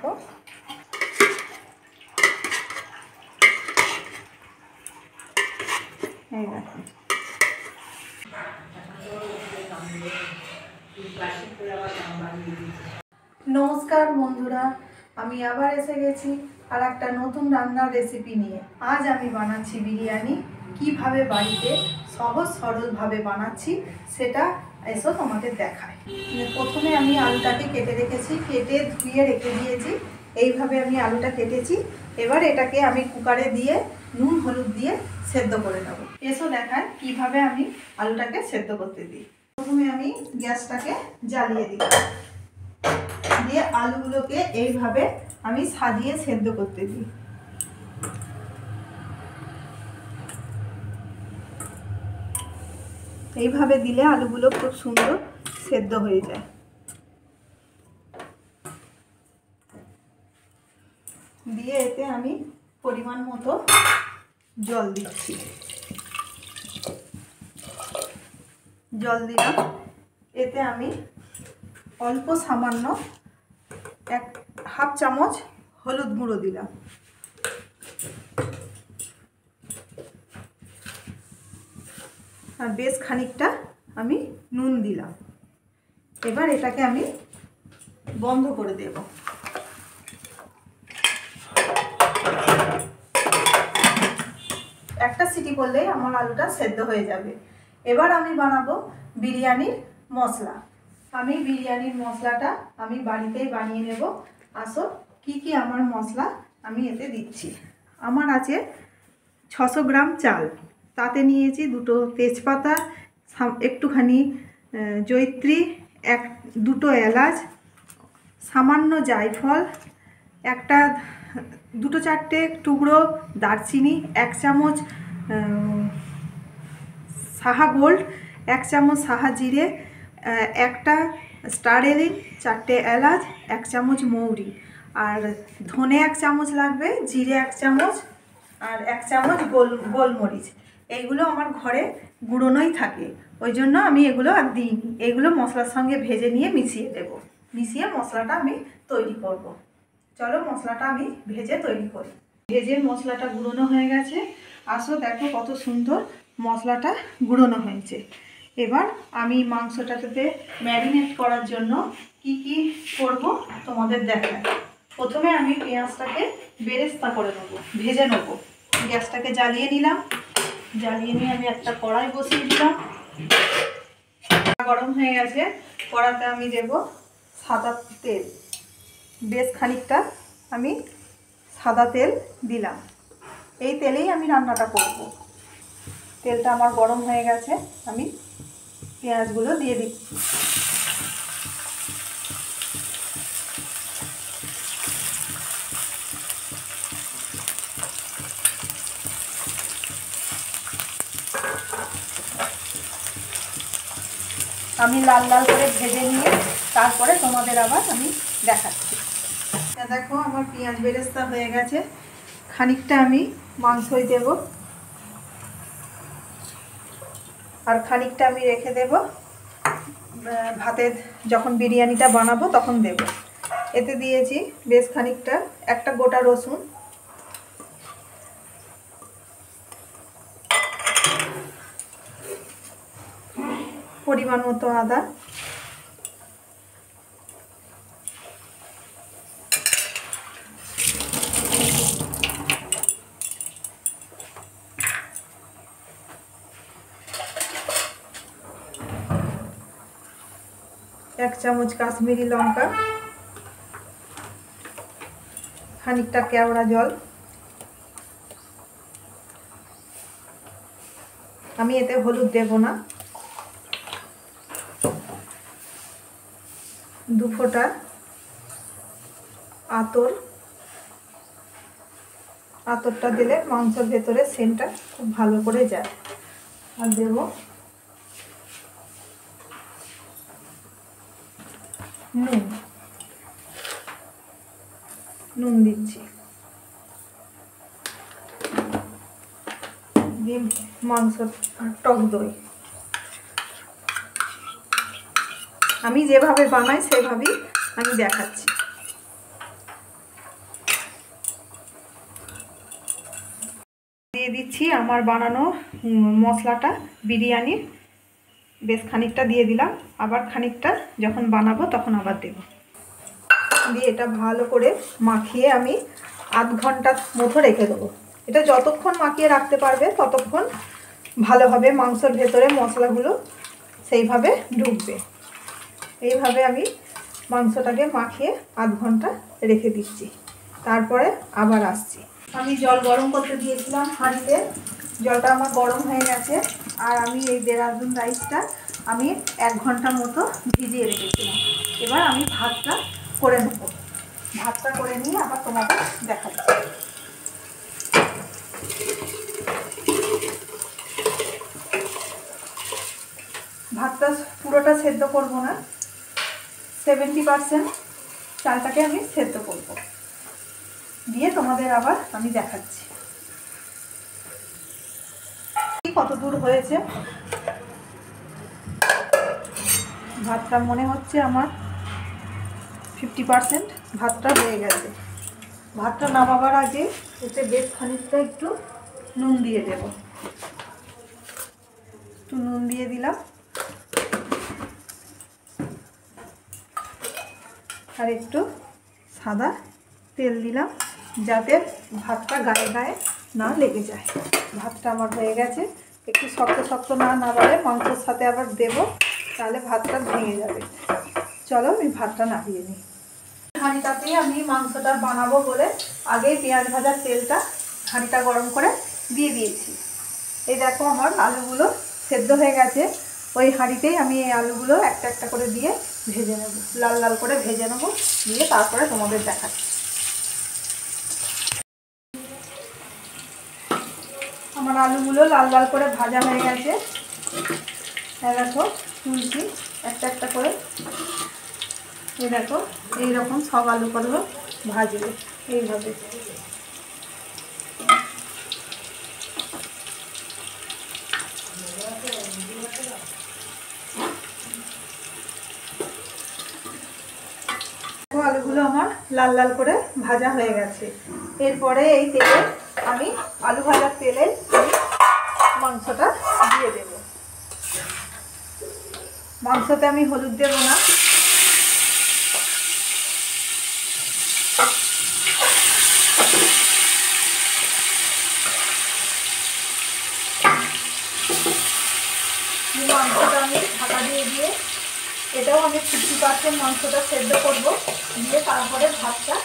দেখো এই দেখো নমস্কার বন্ধুরা, আমি আবার এসে গেছি আর একটা নতুন রান্নার রেসিপি নিয়ে। আজ আমি বানাচ্ছি বিরিয়ানি। কিভাবে বাড়িতে সহজ সরলভাবে বানাচ্ছি সেটা এসো তোমাদের দেখায়। প্রথমে আমি আলুটাকে কেটে রেখেছি, কেটে ধুয়ে রেখে দিয়েছি। এইভাবে আমি আলুটা কেটেছি। এবার এটাকে আমি কুকারে দিয়ে নুন হলুদ দিয়ে সেদ্ধ করে নেব। এসো দেখায় কিভাবে আমি আলুটাকে সেদ্ধ করতে দিই। প্রথমে আমি গ্যাসটাকে জ্বালিয়ে দিই, দিয়ে আলুগুলোকে এইভাবে আমি সাজিয়ে সেদ্ধ করতে দিই। এইভাবে দিলে আলুগুলো খুব সুন্দর সেদ্ধ হয়ে যায়। দিয়ে এতে আমি পরিমাণ মতো জল দিচ্ছি। জল দিলাম। এতে আমি অল্প সামান্য হাফ চামচ হলুদ গুঁড়ো দিলাম। আর বেশ খানিকটা আমি নুন দিলাম। এবার এটাকে আমি বন্ধ করে দেব। একটা সিটি করলেই আমার আলুটা সেদ্ধ হয়ে যাবে। এবার আমি বানাবো বিরিয়ানির মশলা। আমি বিরিয়ানির মশলাটা আমি বাড়িতেই বানিয়ে নেব। আসো কি কি আমার মশলা আমি এতে দিচ্ছি। আমার আছে 600 গ্রাম চাল, তাতে নিয়েছি দুটো তেজপাতা, একটুখানি জয়িত্রী, দুটো এলাচ, সামান্য জায়ফল, দুটো চারটে টুকরো দারচিনি, 1 চামচ সাহা গোল্ড, 1 চামচ সাহা জিরে, একটা স্টার এলিচ, 4টে এলাচ, 1 চামচ মৌরি, আর ধনে 1 চামচ লাগবে, জিরে 1 চামচ, আর 1 চামচ গোলমরিচ। এইগুলো আমার ঘরে গুঁড়োনোই থাকে, ওই জন্য আমি এগুলো আর দিইনি। এইগুলো মশলার সঙ্গে ভেজে নিয়ে মিশিয়ে দেব। মিশিয়ে মশলাটা আমি তৈরি করব। চলো মশলাটা আমি ভেজে তৈরি করি। ভেজে মশলাটা গুঁড়োনো হয়ে গেছে। আসো দেখো কত সুন্দর মশলাটা গুঁড়োনো হয়েছে। এবার আমি মাংসটাতে ম্যারিনেট করার জন্য কি কি করব তোমাদের দেখাই। প্রথমে আমি পেঁয়াজটাকে বেরেস্তা করে নেব, ভেজে নেব। গ্যাসটাকে জ্বালিয়ে নিলাম। জ্বালিয়ে নিয়ে আমি একটা কড়াই বসিয়ে দিলাম। গরম হয়ে গেছে। কড়াতে আমি দেব সাদা তেল। বেশ খানিকটা আমি সাদা তেল দিলাম। এই তেলেই আমি রান্নাটা করব। তেলটা আমার গরম হয়ে গেছে। আমি পেঁয়াজগুলো দিয়ে দিচ্ছি। আমি লাল লাল করে ভেজে নিয়ে তারপরে তোমাদের আবার আমি দেখাচ্ছি। দেখো আমার পেঁয়াজ বেরেস্তা হয়ে গেছে। খানিকটা আমি মাংসই দেব, আর খানিকটা আমি রেখে দেব ভাতে, যখন বিরিয়ানিটা বানাবো তখন দেব। এতে দিয়েছি বেশ খানিকটা, একটা গোটা রসুন, পরিমাণ মতো আদা, এক চামচ কাশ্মীরি লঙ্কা, খানিকটা কেওড়া জল। আমি এতে হলুদ দেব না। 2 ফোঁটা আতর। আতরটা দিলে মাংসের ভেতরে সেন্টটা খুব ভালো করে যায়। আর দেব নুন। নুন দিচ্ছি। দিয়ে মাংস, টক দই। আমি যেভাবে বানাই সেভাবেই আমি দেখাচ্ছি। দিচ্ছি আমার বানানো মশলাটা বিরিয়ানির। বেশ খানিকটা দিয়ে দিলাম, আবার খানিকটা যখন বানাবো তখন আবার দেব। দিয়ে এটা ভালো করে মাখিয়ে আমি আধ ঘন্টার মতো রেখে দেবো। এটা যতক্ষণ মাখিয়ে রাখতে পারবে ততক্ষণ ভালোভাবে মাংসের ভেতরে মশলাগুলো সেইভাবে ঢুকবে। এইভাবে আমি মাংসটাকে মাখিয়ে আধ ঘন্টা রেখে দিচ্ছি, তারপরে আবার আসছি। আমি জল গরম করতে দিয়েছিলাম হাঁড়িতে, জলটা আমার গরম হয়ে গেছে। আর আমি এই দেরাদুন রাইসটা আমি 1 ঘন্টা মতো ভিজিয়ে রেখেছিলাম। এবার আমি ভাতটা করে নেব। ভাতটা করে নিয়ে আবার তোমাদের দেখাচ্ছি। ভাতটা পুরোটা সেদ্ধ করব না, 70% চালটাকে আমি সেদ্ধ করব, দিয়ে তোমাদের আবার আমি দেখাচ্ছি কত দূর হয়েছে। ভাতটা মনে হচ্ছে আমার 50% ভাতটা হয়ে গেছে। ভাতটা নামাবার আগে এতে বেশ খানিকটা একটু নুন দিয়ে দেব। একটু নুন দিয়ে দিলাম, আর একটু সাদা তেল দিলাম যাতে ভাতটা গায়ে গায়ে না লেগে যায়। ভাতটা আমার হয়ে গেছে। একটু শক্ত শক্ত না নামালে মাংসের সাথে আবার দেব, তাহলে ভাতটা ভেঙে যাবে। চলো আমি ভাতটা নামিয়ে নিই। হাঁড়িটাতেই আমি মাংসটা বানাবো বলে আগেই পেঁয়াজ ভাজার তেলটা হাঁড়িটা গরম করে দিয়ে দিয়েছি। এই দেখো আমার আলুগুলো সেদ্ধ হয়ে গেছে। ওই হাঁড়িতেই আমি এই আলুগুলো একটা একটা করে দিয়ে ভেজে নেব, লাল লাল করে ভেজে নেব, দিয়ে তারপরে তোমাদের দেখাচ্ছি। আমার আলুগুলো লাল লাল করে ভাজা হয়ে গেছে। দেখো তুলছি একটা একটা করে। এই দেখো এইরকম সব আলু করবো ভাজবে এইভাবে। আলুগুলো আমার লাল লাল করে ভাজা হয়ে গেছে। এরপরে এই তেলে আমি আলু ভাজার তেলে মাংসটা দিয়ে দেব। মাংসতে আমি হলুদ দেব না। মাংসটা আমি ঢাকা দিয়ে এটাও আমি 50% মাংসটা সেদ্ধ করবো, দিয়ে তারপরে ভাতটা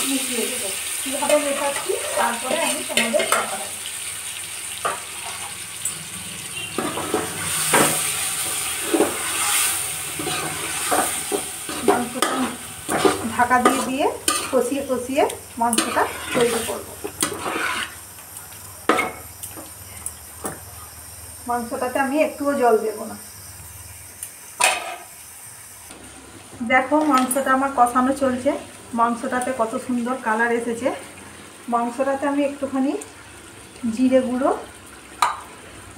মিশিয়ে দেবো। কীভাবে মেশাচ্ছি তারপরে আমি তোমাদের দেখাবো। মাংসটা ঢাকা দিয়ে কষিয়ে কষিয়ে মাংসটা তৈরি করবো। মাংসটাতে আমি একটুও জল দেব না। দেখো মাংসটা আমার কষানো চলছে। মাংসটাতে কত সুন্দর কালার এসেছে। মাংসটাতে আমি একটুখানি জিরে গুঁড়ো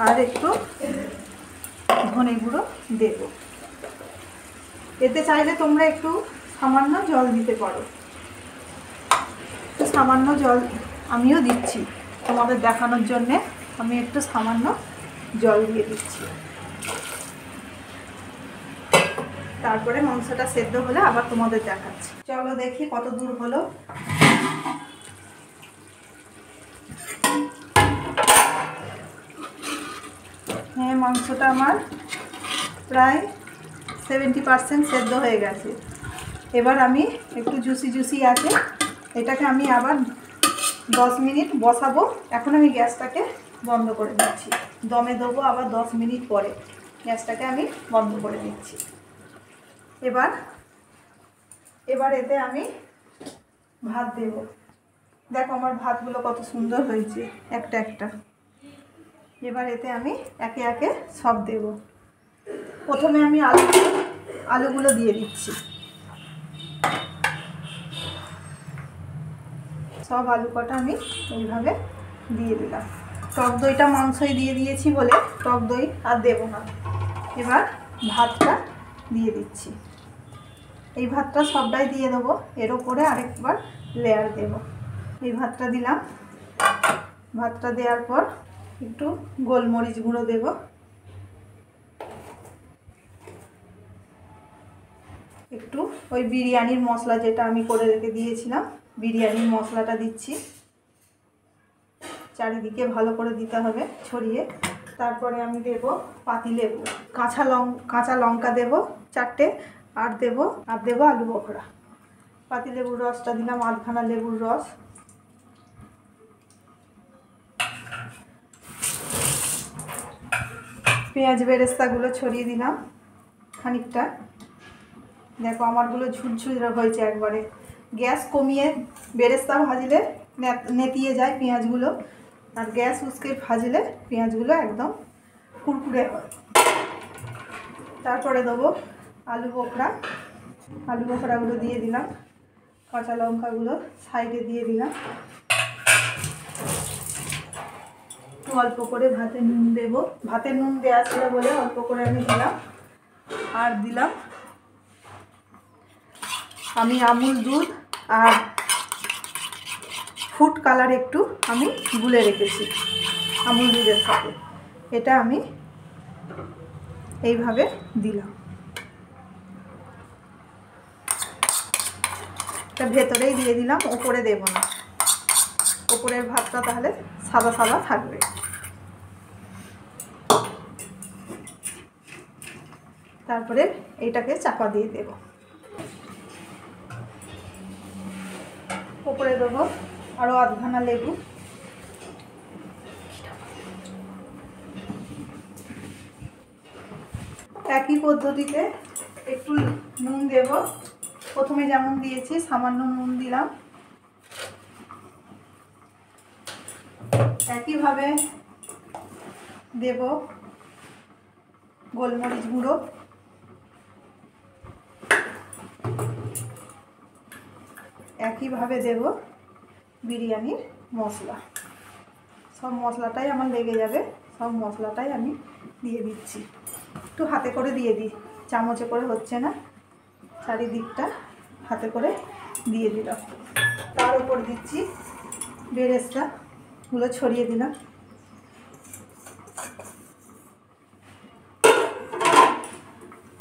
আর একটু ধনে গুঁড়ো দেব। এতে চাইলে তোমরা একটু সামান্য জল দিতে পারো। একটু সামান্য জল আমিও দিচ্ছি তোমাদের দেখানোর জন্যে। আমি একটু সামান্য জল দিয়ে দিচ্ছি। তারপরে মাংসটা সেদ্ধ হলে আবার তোমাদের দেখাচ্ছি। চলো দেখি কত দূর হলো। হ্যাঁ, মাংসটা আমার প্রায় 70% সেদ্ধ হয়ে গেছে। এবার আমি একটু জুসি আছে, এটাকে আমি আবার 10 মিনিট বসাবো। এখন আমি গ্যাসটাকে বন্ধ করে দিচ্ছি। দমে দেবো আবার 10 মিনিট পরে। গ্যাসটাকে আমি বন্ধ করে দিচ্ছি। এবার এতে আমি ভাত দেব। দেখো আমার ভাতগুলো কত সুন্দর হয়েছে একটা একটা। এবার এতে আমি একে একে সব দেব। প্রথমে আমি আলুগুলো দিয়ে দিচ্ছি। সব আলু কটা আমি এইভাবে দিয়ে দিলাম। টক দইটা মাংসই দিয়ে দিয়েছি বলে টক দই আর দেব না। এবার ভাতটা দিয়ে দিচ্ছি। এই ভাতটা সবটাই দিয়ে দেবো। এর ওপরে আরেকবার লেয়ার দেব। এই ভাতটা দিলাম। ভাতটা দেওয়ার পর একটু গোলমরিচ গুঁড়ো দেব, একটু ওই বিরিয়ানির মশলা যেটা আমি করে রেখে দিয়েছিলাম বিরিয়ানির মশলাটা দিচ্ছি, চারিদিকে ভালো করে দিতে হবে ছড়িয়ে। তারপরে আমি দেব পাতিলেবু, কাঁচা লঙ্কা দেব 4টে, আর দেব আলু বখরা। পাতিলেবুর রসটা দিলাম, আধখানা লেবুর রস। পেঁয়াজ বেরেস্তাগুলো ছড়িয়ে দিলাম খানিকটা। দেখো আমারগুলো ঝুরঝুরে হয়েছে একবারে। গ্যাস কমিয়ে বেরেস্তা ভাজলে নেতিয়ে যায় পেঁয়াজগুলো, আর গ্যাস উস্কে ভাজলে পেঁয়াজগুলো একদম কুরকুরে হয়। তারপরে দেবো আলু বখরাগুলো দিয়ে দিলাম, কাঁচা লঙ্কাগুলো সাইডে দিয়ে দিলাম, একটু অল্প করে ভাতে নুন দেব, ভাতে নুন দেওয়া ছিল বলে অল্প করে আমি দিলাম। আর দিলাম আমি আমুল দুধ আর ফুড কালার একটু আমি গুলে রেখেছি আমুল দুধের সাথে, এটা আমি এইভাবে দিলাম। এটা ভেতরেই দিয়ে দিলাম, ওপরে দেব না, ওপরের ভাতটা তাহলে সাদা সাদা থাকবে। তারপরে এইটাকে চাপা দিয়ে দেব। ওপরে দেবো আরও আধখানা লেবু। একই পদ্ধতিতে একটু নুন দেব, প্রথমে যেমন দিয়েছি সামান্য নুন দিলাম। একইভাবে দেব গোলমরিচ গুঁড়ো, একইভাবে দেব বিরিয়ানির মশলা। সব মশলাটাই আমার লেগে যাবে, সব মশলাটাই আমি দিয়ে দিচ্ছি। একটু হাতে করে দিয়ে দিই, চামচে করে হচ্ছে না, চারিদিকটা হাতে করে দিয়ে দিলাম। তার উপর দিচ্ছি বেরেস্তাগুলো ছড়িয়ে দিলাম।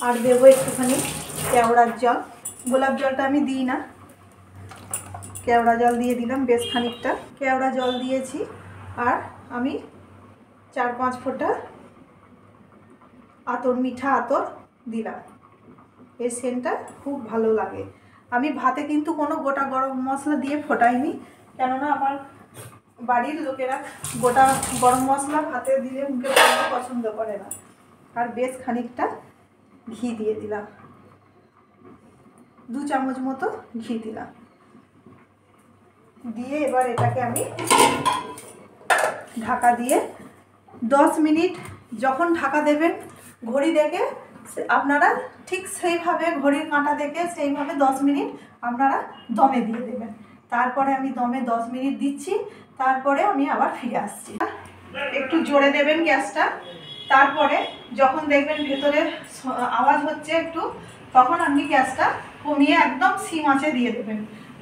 আর দেবো একটুখানি কেওড়ার জল, গোলাপ জলটা আমি দিই না, কেওড়া জল দিয়ে দিলাম বেশ খানিকটা। কেওড়া জল দিয়েছি, আর আমি 4-5 ফোঁটা মিঠা আতর দিলাম। এই সেন্টটা খুব ভালো লাগে। আমি ভাতে কিন্তু কোনো গোটা গরম মশলা দিয়ে ফোটাইনি, কেননা আমার বাড়ির লোকেরা গোটা গরম মশলা ভাতে দিলে মুখে পছন্দ করে না। আর বেশ খানিকটা ঘি দিয়ে দিলাম, 2 চামচ মতো ঘি দিলাম। দিয়ে এবার এটাকে আমি ঢাকা দিয়ে 10 মিনিট, যখন ঢাকা দেবেন ঘড়ি দেখে আপনারা ঠিক সেইভাবে ঘড়ির কাঁটা দেখে সেইভাবে 10 মিনিট আপনারা দমে দিয়ে দেবেন। তারপরে আমি দমে 10 মিনিট দিচ্ছি, তারপরে আমি আবার ফিরে আসছি। একটু জোরে দেবেন গ্যাসটা, তারপরে যখন দেখবেন ভেতরে আওয়াজ হচ্ছে একটু, তখন আপনি গ্যাসটা কমিয়ে একদম সিম আঁচে দিয়ে দেবেন।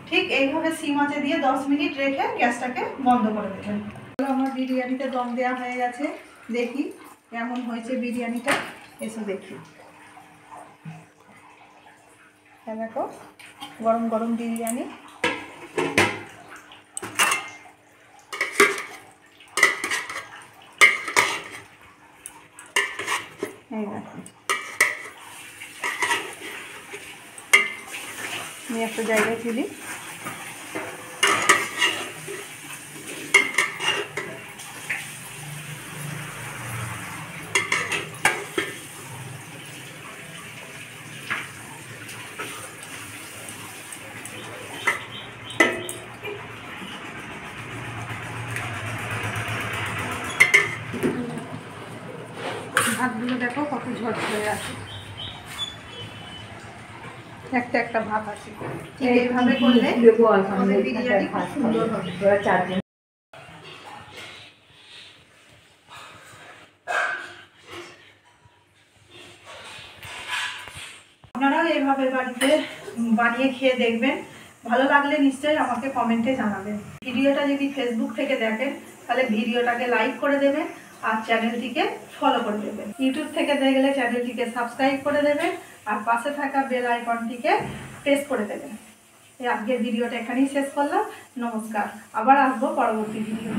ঠিক এইভাবে সিম আঁচে দিয়ে 10 মিনিট রেখে গ্যাসটাকে বন্ধ করে দেবেন। আমার বিরিয়ানিতে দম দেওয়া হয়ে গেছে, দেখি কেমন হয়েছে বিরিয়ানিটা, এসে দেখি। দেখো গরম গরম বিরিয়ানি। এই দেখো, আমি একটা জায়গায় তুলি। ভাতগুলো দেখো কত ঝরঝরে আছে, একটা একটা ভাত আছে। এইভাবে করলে আমাদের বিরিয়ানি খুব সুন্দর হবে। আপনারাও এইভাবে বাড়িতে বানিয়ে খেয়ে দেখবেন, ভালো লাগলে নিশ্চয়ই আমাকে কমেন্টে জানাবেন। ভিডিওটা যদি ফেসবুক থেকে দেখেন তাহলে ভিডিওটাকে লাইক করে দেবেন আর চ্যানেলটিকে ফলো করে দেবেন। ইউটিউব থেকে দেখলে চ্যানেলটিকে সাবস্ক্রাইব করে দেবেন আর পাশে থাকা বেল আইকনটিকে প্রেস করে দেবেন। এই আজকের ভিডিওটা এখানেই শেষ করলাম। নমস্কার, আবার আসবো পরবর্তী ভিডিও।